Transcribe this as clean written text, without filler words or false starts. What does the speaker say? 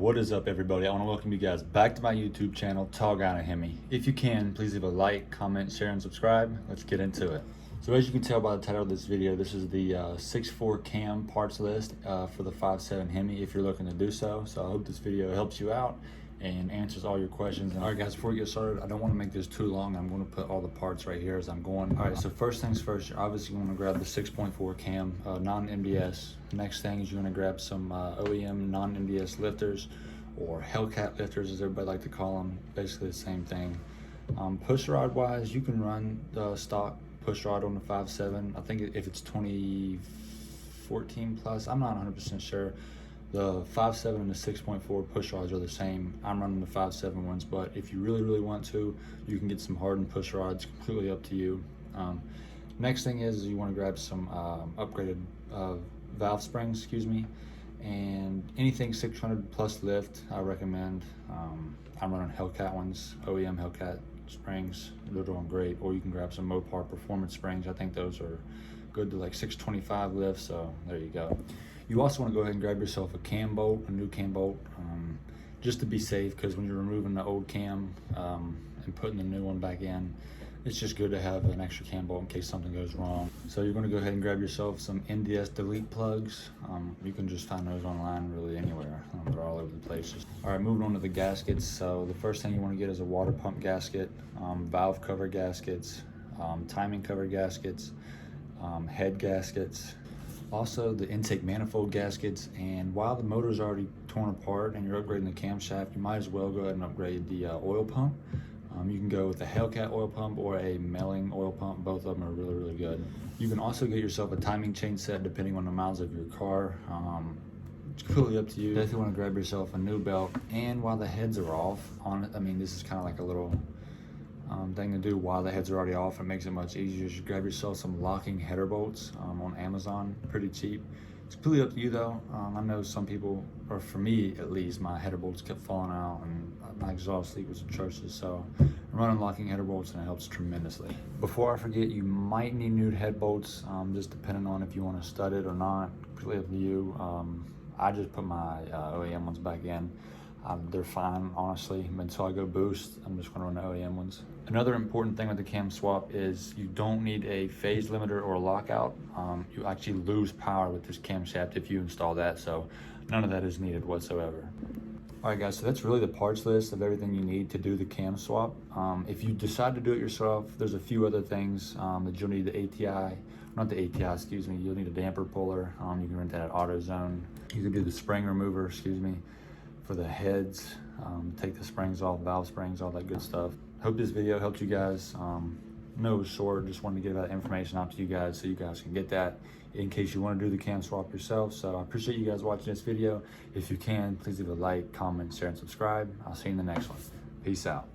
What is up, everybody? I want to welcome you guys back to my YouTube channel, Tall Guy in a Hemi. If you can, please leave a like, comment, share, and subscribe. Let's get into it. So as you can tell by the title of this video, this is the 6.4 cam parts list for the 5.7 Hemi if you're looking to do so. So I hope this video helps you out and answers all your questions. And all right guys, before we get started, I don't want to make this too long. I'm going to put all the parts right here as I'm going. All right, so first things first, you're obviously going to grab the 6.4 cam non-MDS. Next thing is you're going to grab some OEM non-MDS lifters, or Hellcat lifters as everybody like to call them. Basically the same thing. Push rod wise, you can run the stock push rod on the 5.7. I think if it's 2014 plus, I'm not 100% sure. The 5.7 and the 6.4 push rods are the same. I'm running the 5.7 ones, but if you really want to, you can get some hardened push rods. Completely up to you. Next thing is you want to grab some upgraded valve springs, and anything 600 plus lift, I recommend. I'm running Hellcat ones, OEM Hellcat springs. They're doing great. Or you can grab some Mopar performance springs. I think those are good to like 625 lift, so there you go. You also want to go ahead and grab yourself a cam bolt, a new cam bolt, just to be safe, because when you're removing the old cam and putting the new one back in, it's just good to have an extra cam bolt in case something goes wrong. So you're going to go ahead and grab yourself some NDS delete plugs. You can just find those online really anywhere. They're all over the place. All right, moving on to the gaskets. So the first thing you want to get is a water pump gasket, valve cover gaskets, timing cover gaskets, head gaskets. Also the intake manifold gaskets. And while the motor's already torn apart and you're upgrading the camshaft, you might as well go ahead and upgrade the oil pump. You can go with a Hellcat oil pump or a melling oil pump. Both of them are really good. You can also get yourself a timing chain set depending on the miles of your car. It's completely up to you. Definitely want to grab yourself a new belt. And while the heads are off on it, I mean, this is kind of like a little thing to do while the heads are already off. It makes it much easier. You grab yourself some locking header bolts on Amazon, pretty cheap. It's completely up to you though. I know some people, or for me at least, my header bolts kept falling out and my exhaust leak was atrocious. So I'm running locking header bolts and it helps tremendously. Before I forget, you might need new head bolts, just depending on if you want to stud it or not. Completely up to you. I just put my OEM ones back in. They're fine, honestly. Until I go boost, I'm just gonna run the OEM ones. Another important thing with the cam swap is you don't need a phase limiter or a lockout. You actually lose power with this camshaft if you install that, so none of that is needed whatsoever. All right guys, so that's really the parts list of everything you need to do the cam swap. If you decide to do it yourself, there's a few other things that you'll need. The ATI, not the ATI, excuse me, you'll need a damper puller. You can rent that at AutoZone. You can do the spring remover, for the heads, take the springs off, valve springs, all that good stuff. Hope this video helped you guys. No, it was short, just wanted to get that information out to you guys so you guys can get that in case you want to do the cam swap yourself. So I appreciate you guys watching this video. If you can, please leave a like, comment, share, and subscribe. I'll see you in the next one. Peace out.